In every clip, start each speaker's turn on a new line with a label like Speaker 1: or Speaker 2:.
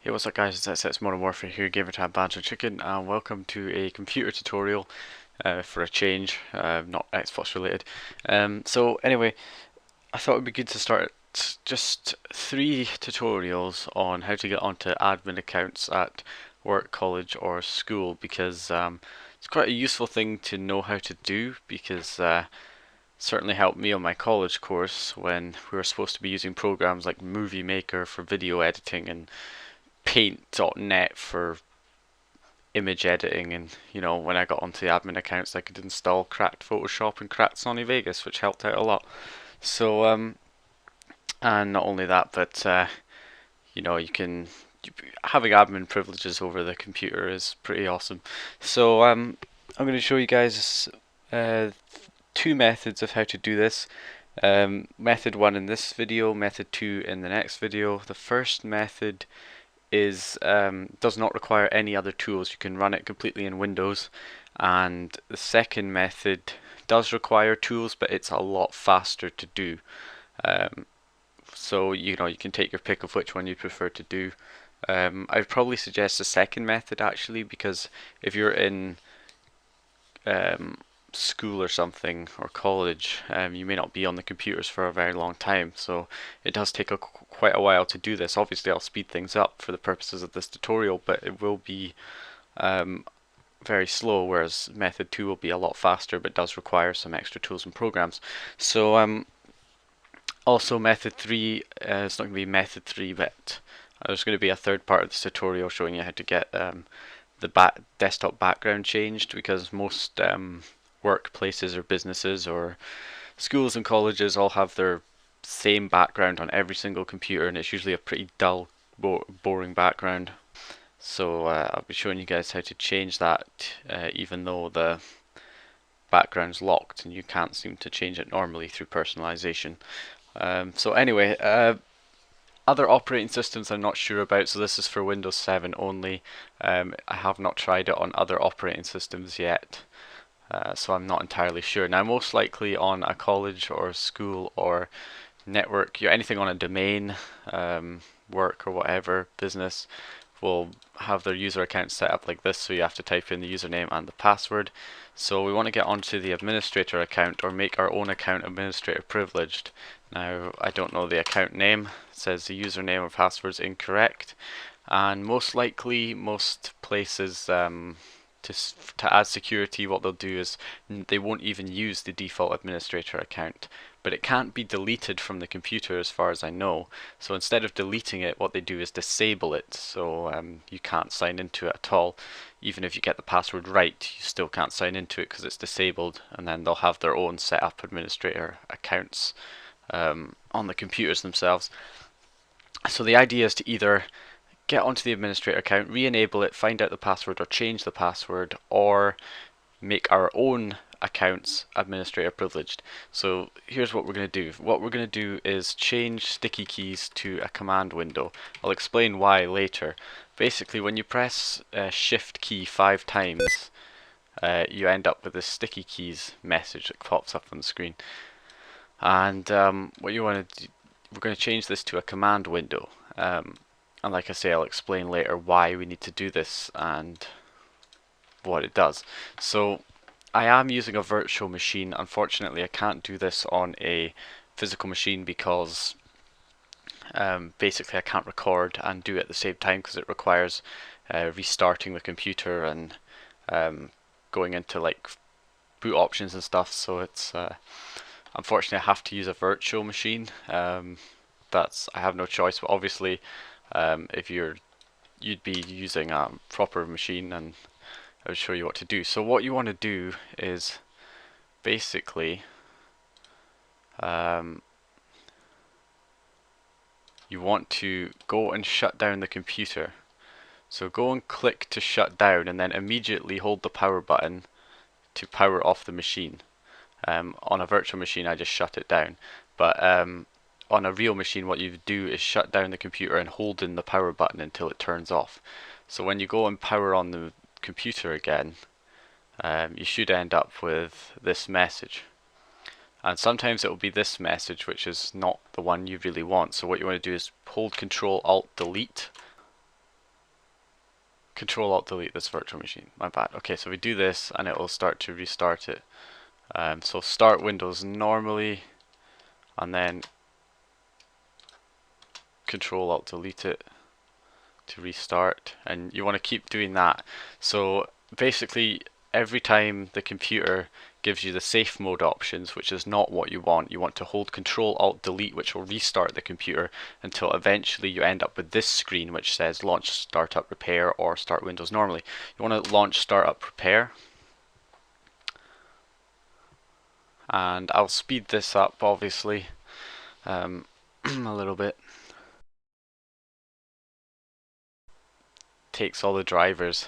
Speaker 1: Hey, what's up guys, it's Modern Warfare here, Gamertag Badger Chicken, and welcome to a computer tutorial for a change, not Xbox related. So anyway, I thought it would be good to start just 3 tutorials on how to get onto admin accounts at work, college or school, because it's quite a useful thing to know how to do, because certainly helped me on my college course when we were supposed to be using programs like Movie Maker for video editing and Paint.net for image editing, and when I got onto the admin accounts I could install cracked Photoshop and cracked Sony Vegas, which helped out a lot. So and not only that, but you can having admin privileges over the computer is pretty awesome. So I'm going to show you guys uh, 2 methods of how to do this. Method 1 in this video, method 2 in the next video. The first method is does not require any other tools. You can run it completely in Windows. And the second method does require tools, but it's a lot faster to do. So you can take your pick of which one you prefer to do. I'd probably suggest the second method actually, because if you're in school or something, or college, you may not be on the computers for a very long time, so it does take quite a while to do this. Obviously I'll speed things up for the purposes of this tutorial, but it will be very slow, whereas method 2 will be a lot faster but does require some extra tools and programs. So also method 3 is not going to be method 3, but there's going to be a third part of this tutorial showing you how to get the desktop background changed, because most workplaces or businesses or schools and colleges all have their same background on every single computer, and it's usually a pretty dull, boring background. So I'll be showing you guys how to change that, even though the background's locked and you can't seem to change it normally through personalization. So anyway, other operating systems I'm not sure about, so this is for Windows 7 only. I have not tried it on other operating systems yet. So I'm not entirely sure. Now, most likely on a college or school or network, anything on a domain, work or whatever, business, will have their user account set up like this, so you have to type in the username and the password. So we want to get onto the administrator account, or make our own account administrator privileged. Now, I don't know the account name. It says the username or password is incorrect, and most likely most places to add security, what they'll do is they won't even use the default administrator account, but it can't be deleted from the computer as far as I know. So instead of deleting it, what they do is disable it, so you can't sign into it at all. Even if you get the password right, you still can't sign into it because it's disabled, and then they'll have their own set up administrator accounts on the computers themselves. So the idea is to either get onto the administrator account, re-enable it, find out the password or change the password, or make our own accounts administrator privileged. So here's what we're going to do. What we're going to do is change sticky keys to a command window. I'll explain why later. Basically, when you press shift key 5 times, you end up with this sticky keys message that pops up on the screen. And what you want to do, we're going to change this to a command window. And like I say, I'll explain later why we need to do this and what it does. So I am using a virtual machine. Unfortunately, I can't do this on a physical machine because basically I can't record and do it at the same time, because it requires restarting the computer and going into like boot options and stuff. So it's unfortunately I have to use a virtual machine. I have no choice, but obviously if you'd be using a proper machine, and I would show you what to do. So what you want to do is basically you want to go and shut down the computer. So go and click to shut down, and then immediately hold the power button to power off the machine. On a virtual machine I just shut it down, but on a real machine what you do is shut down the computer and hold in the power button until it turns off. So when you go and power on the computer again, you should end up with this message. And sometimes it will be this message, which is not the one you really want. So what you want to do is hold Control Alt Delete, Control Alt Delete this virtual machine. My bad. Okay, so we do this and it will start to restart it. So start Windows normally, and then Control Alt Delete it to restart, and you want to keep doing that. So basically every time the computer gives you the safe mode options, which is not what you want to hold Control Alt Delete, which will restart the computer until eventually you end up with this screen which says launch startup repair or start Windows normally. You want to launch startup repair, and I'll speed this up obviously a little bit. Takes all the drivers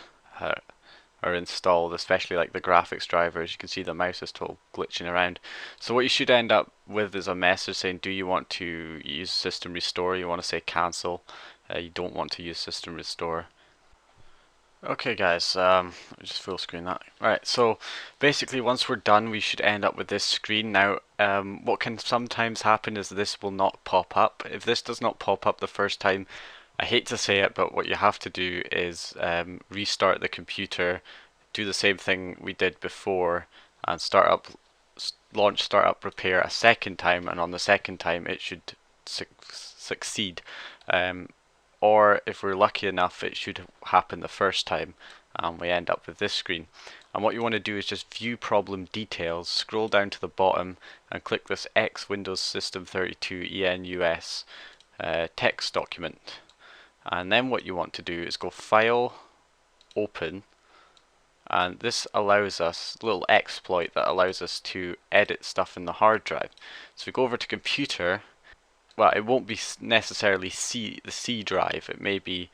Speaker 1: are installed, especially like the graphics drivers. You can see the mouse is still glitching around. So what you should end up with is a message saying, do you want to use system restore? You want to say cancel. You don't want to use system restore. Okay guys, just full screen that. Right, so basically once we're done we should end up with this screen. Now what can sometimes happen is this will not pop up. If this does not pop up the first time, I hate to say it, but what you have to do is restart the computer, do the same thing we did before, and launch startup repair a second time, and on the second time it should succeed. Or if we're lucky enough, it should happen the first time and we end up with this screen. And what you want to do is just view problem details, scroll down to the bottom and click this X Windows System 32 ENUS text document. And then what you want to do is go File, Open, and this allows us a little exploit that allows us to edit stuff in the hard drive. So we go over to Computer. Well, it won't be necessarily the C drive. It may be,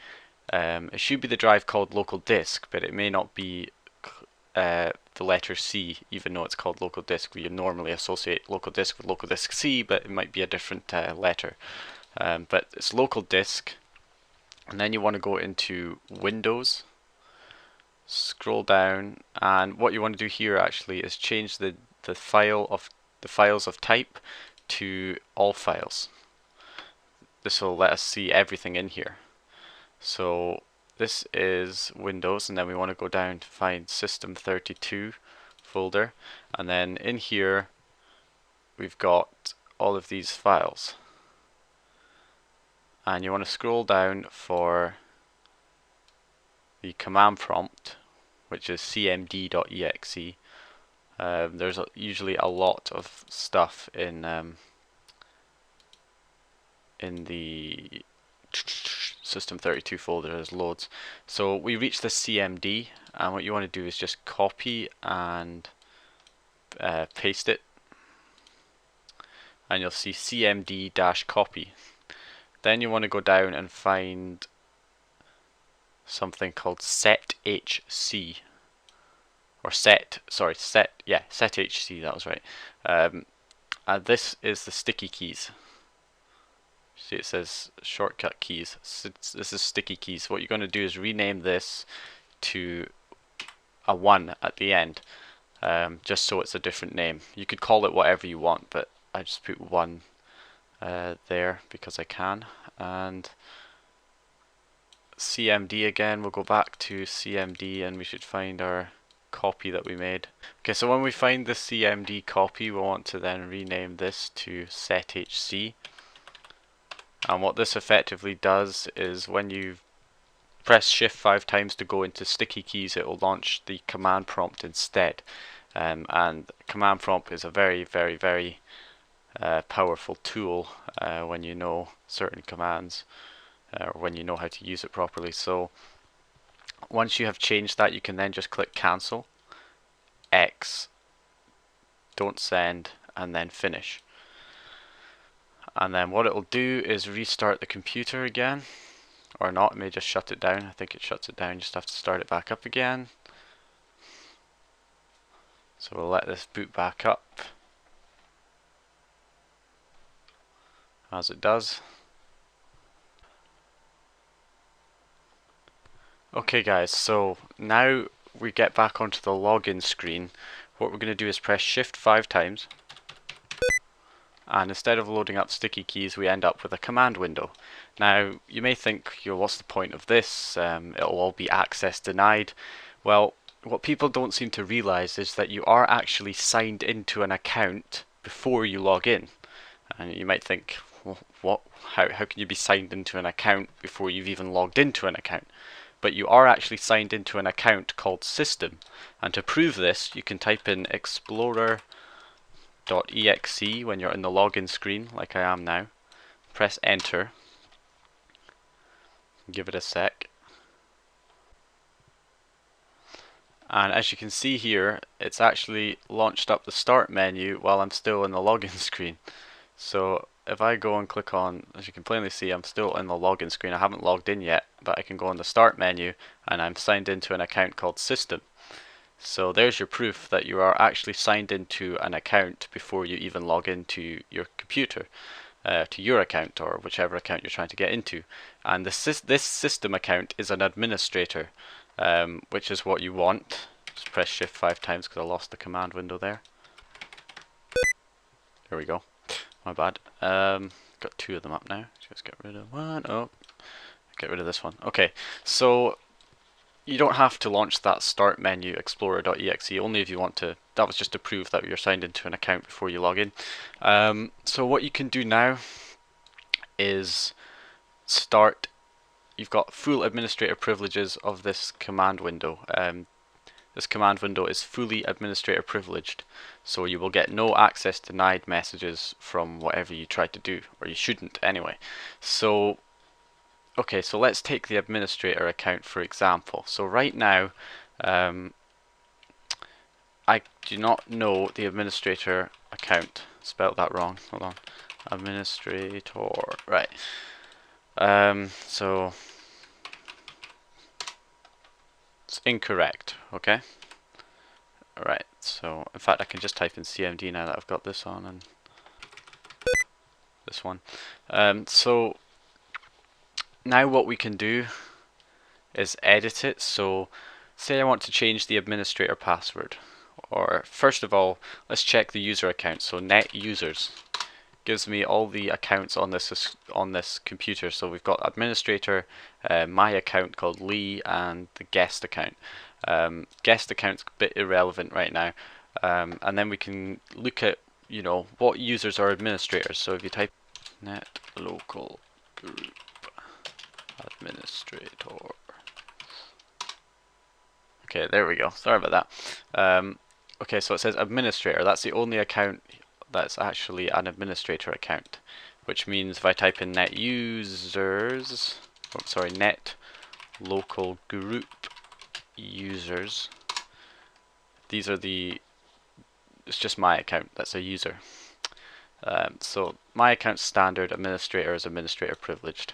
Speaker 1: it should be the drive called local disk, but it may not be the letter C, even though it's called local disk. We normally associate local disk with local disk C, but it might be a different letter. But it's local disk, and then you want to go into Windows, scroll down, and what you want to do here actually is change the files of type to all files. This will let us see everything in here. So this is Windows, and then we want to go down to find System 32 folder, and then in here we've got all of these files, and you want to scroll down for the command prompt, which is cmd.exe. There's usually a lot of stuff in the System 32 folder. There's loads. So we reach the CMD, and what you want to do is just copy and paste it, and you'll see cmd-copy. Then you want to go down and find something called sethc, or sethc, that was right. And this is the sticky keys. See, it says shortcut keys. This is sticky keys. What you're going to do is rename this to a 1 at the end, just so it's a different name. You could call it whatever you want, but I just put 1 there because I can. And CMD again, we'll go back to CMD and we should find our copy that we made. Okay, so when we find the CMD copy, we want to then rename this to sethc. And what this effectively does is when you press Shift 5 times to go into sticky keys, it will launch the command prompt instead. And command prompt is a very, very, very powerful tool when you know certain commands, or when you know how to use it properly. So once you have changed that, you can then just click cancel, X, don't send, and then finish. And then what it will do is restart the computer again, or not, it may just shut it down. I think it shuts it down, you just have to start it back up again. So we'll let this boot back up as it does. Okay guys, so now we get back onto the login screen. What we're going to do is press Shift 5 times, and instead of loading up sticky keys we end up with a command window. Now you may think, what's the point of this? It'll all be access denied. Well, what people don't seem to realize is that you are actually signed into an account before you log in. And you might think, well, what? How can you be signed into an account before you've even logged into an account? But you are actually signed into an account called System. And to prove this, you can type in explorer.exe when you're in the login screen, like I am now. Press enter. Give it a sec. And as you can see here, it's actually launched up the start menu while I'm still in the login screen. So if I go and click on, as you can plainly see, I'm still in the login screen. I haven't logged in yet, but I can go on the start menu and I'm signed into an account called System. So there's your proof that you are actually signed into an account before you even log into your computer, to your account or whichever account you're trying to get into. And this System account is an administrator. Which is what you want. Just press shift 5 times because I lost the command window there. There we go. My bad. Got 2 of them up now. Just get rid of one. Oh, get rid of this one. Okay, so you don't have to launch that start menu explorer.exe only if you want to. That was just to prove that you're signed into an account before you log in. So what you can do now is start. You've got full administrator privileges of this command window. This command window is fully administrator privileged, so you will get no access denied messages from whatever you try to do, or you shouldn't anyway. So, okay, so let's take the administrator account for example. So right now, I do not know the administrator account. Spelled that wrong. Hold on. Administrator. Right. So it's incorrect, okay? Alright, so in fact I can just type in CMD now that I've got this on, and this one. So now what we can do is edit it. So say I want to change the administrator password, or first of all let's check the user account. So net users gives me all the accounts on this computer. So we've got administrator, my account called Lee, and the guest account. Guest account's a bit irrelevant right now, and then we can look at what users are administrators. So if you type net local group administrator, okay, there we go. Sorry about that. Okay, so it says administrator. That's the only account that's actually an administrator account, which means if I type in net users, net local group users, these are it's just my account that's a user. So my account's standard, administrator is administrator privileged.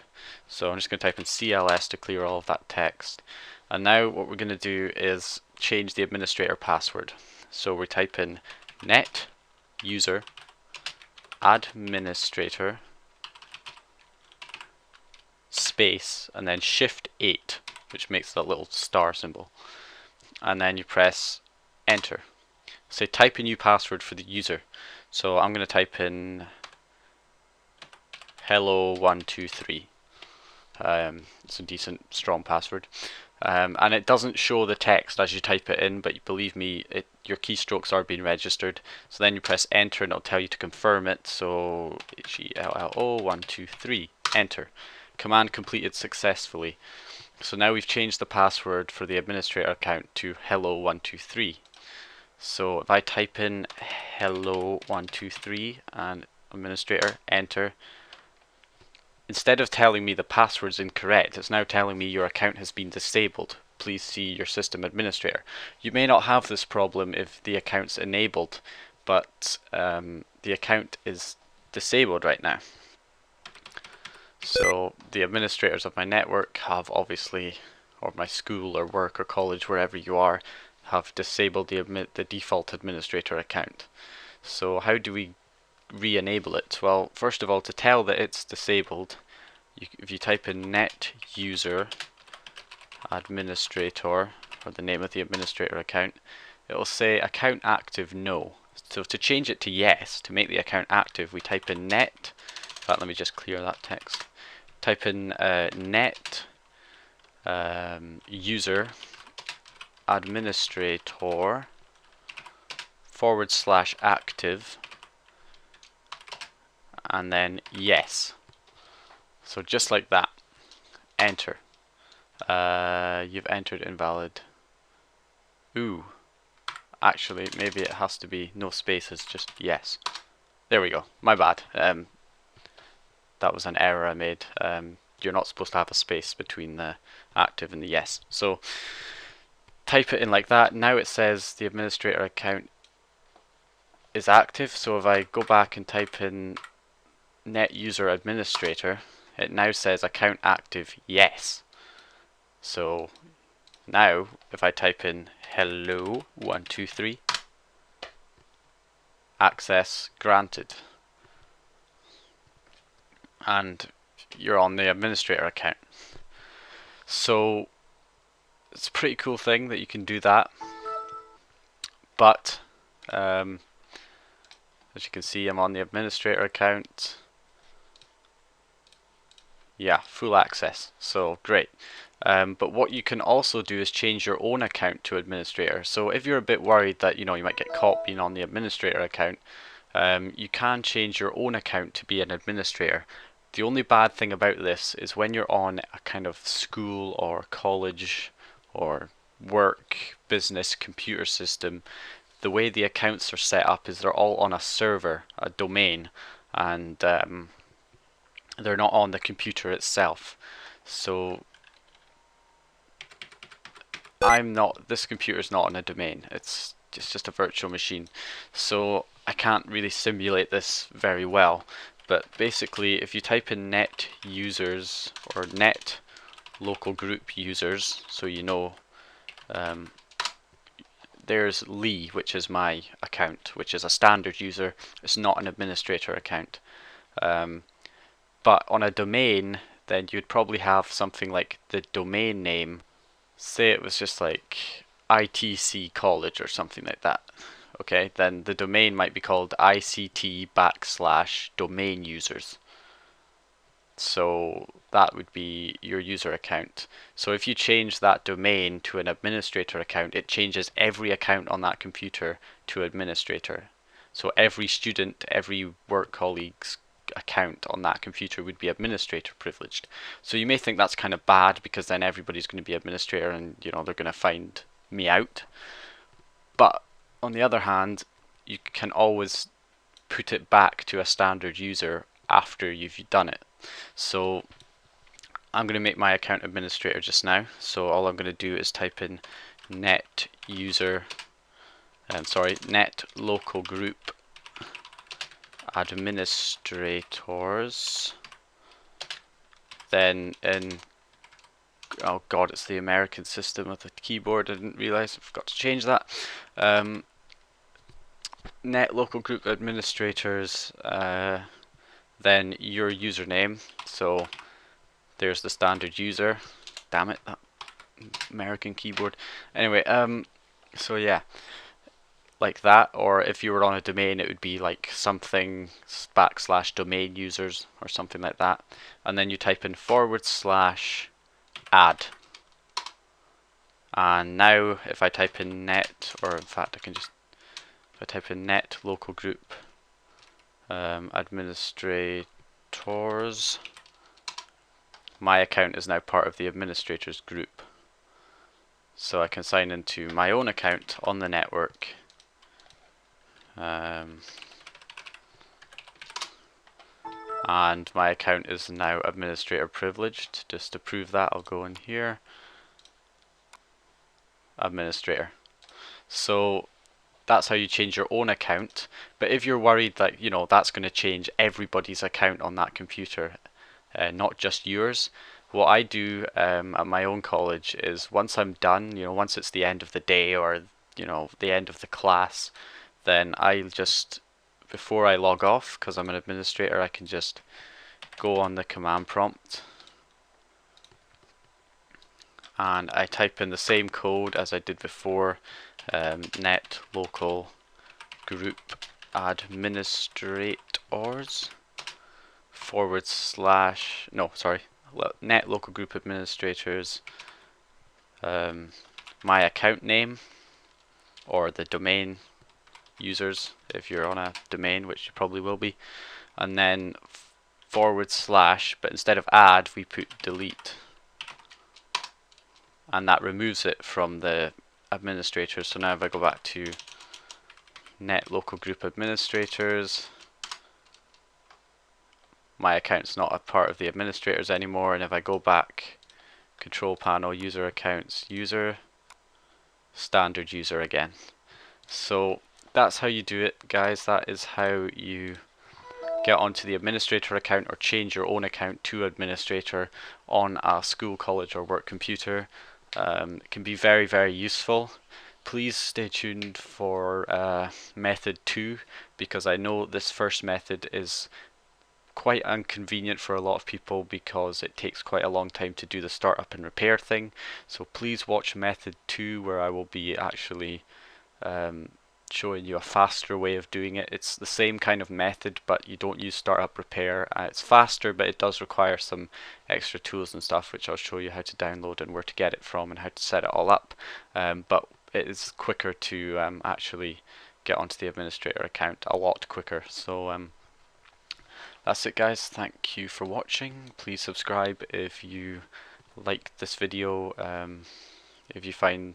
Speaker 1: So I'm just going to type in CLS to clear all of that text. And now what we're going to do is change the administrator password. So we type in net user administrator space and then shift 8, which makes that little star symbol, and then you press enter. Say type a new password for the user. So I'm going to type in hello123. It's a decent strong password. And it doesn't show the text as you type it in, but believe me, your keystrokes are being registered. So then you press enter and it'll tell you to confirm it. So HELLO123, enter. Command completed successfully. So now we've changed the password for the administrator account to hello123. So if I type in hello123 and administrator, enter, instead of telling me the password's incorrect, it's now telling me your account has been disabled. Please see your system administrator. You may not have this problem if the account's enabled, but the account is disabled right now. So the administrators of my network have obviously, or my school or work or college, wherever you are, have disabled the default administrator account. So how do we re-enable it? Well, first of all, to tell that it's disabled, if you type in net user administrator, or the name of the administrator account, it will say account active no. So to change it to yes, to make the account active, we type in net. In fact, let me just clear that text. Type in net user administrator / active, and then yes. So just like that. Enter. You've entered invalid. Ooh. Actually, maybe it has to be no spaces, just yes. There we go. My bad. That was an error I made. You're not supposed to have a space between the active and the yes. So type it in like that. Now it says the administrator account is active. So if I go back and type in net user administrator, it now says account active yes. So now if I type in hello 123, access granted, and you're on the administrator account. So it's a pretty cool thing that you can do that, but as you can see, I'm on the administrator account. Yeah, full access, so great. But what you can also do is change your own account to administrator. So if you're a bit worried that you might get caught being on the administrator account, you can change your own account to be an administrator. The only bad thing about this is when you're on a kind of school or college or work, business, computer system, the way the accounts are set up is they're all on a server, a domain, and they're not on the computer itself. So this computer's not on a domain, it's just a virtual machine. So I can't really simulate this very well. But basically, if you type in net users or net local group users, so there's Lee, which is my account, which is a standard user. It's not an administrator account. But on a domain, then you'd probably have something like the domain name. Say it was just like ITC College or something like that. Okay, then the domain might be called ICT /domain users. So that would be your user account. So if you change that domain to an administrator account, it changes every account on that computer to administrator. So every student, every work colleague's account on that computer would be administrator privileged. So you may think that's kind of bad because then everybody's going to be administrator and they're going to find me out. But on the other hand, you can always put it back to a standard user after you've done it. So I'm going to make my account administrator just now. So all I'm going to do is type in net local group administrators. Then oh god, it's the American system of the keyboard. I didn't realize I forgot to change that. Net local group administrators, then your username. So there's the standard user. Damn it, that American keyboard. Anyway, so yeah, like that. Or if you were on a domain, it would be like something / domain users or something like that. And then you type in /add. And now if I type in net, or in fact I can just, if I type in net local group administrators, my account is now part of the administrators group. So I can sign into my own account on the network. And my account is now administrator privileged. Just to prove that, I'll go in here. Administrator. So that's how you change your own account. But if you're worried that that's going to change everybody's account on that computer, not just yours, what I do at my own college is once I'm done, once it's the end of the day or the end of the class, then I just, before I log off, because I'm an administrator, I can just go on the command prompt and I type in the same code as I did before, net local group administrators forward slash, no, sorry, net local group administrators, my account name, or the domain users if you're on a domain, which you probably will be, and then forward slash, but instead of add we put delete, and that removes it from the administrators. So now if I go back to net local group administrators, my account's not a part of the administrators anymore, and if I go back, control panel, user accounts, user, standard user again. So that's how you do it, guys. That is how you get onto the administrator account or change your own account to administrator on a school, college or work computer. It can be very, very useful. Please stay tuned for method 2, because I know this first method is quite inconvenient for a lot of people because it takes quite a long time to do the startup and repair thing. So please watch method 2, where I will be actually showing you a faster way of doing it. It's the same kind of method, but you don't use startup repair. It's faster, but it does require some extra tools and stuff, which I'll show you how to download and where to get it from and how to set it all up. But it is quicker to actually get onto the administrator account, a lot quicker. So that's it, guys. Thank you for watching. Please subscribe if you like this video. If you find,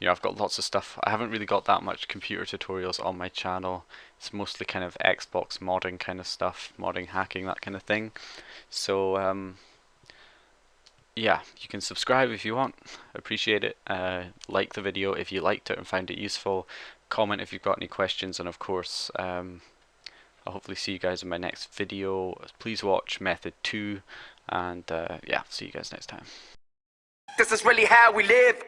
Speaker 1: I've got lots of stuff. I haven't really got that much computer tutorials on my channel. It's mostly kind of Xbox modding kind of stuff, modding, hacking, that kind of thing. So yeah, you can subscribe if you want. Appreciate it. Like the video if you liked it and found it useful. Comment if you've got any questions, and of course I'll hopefully see you guys in my next video. Please watch method 2, and yeah, see you guys next time. This is really how we live.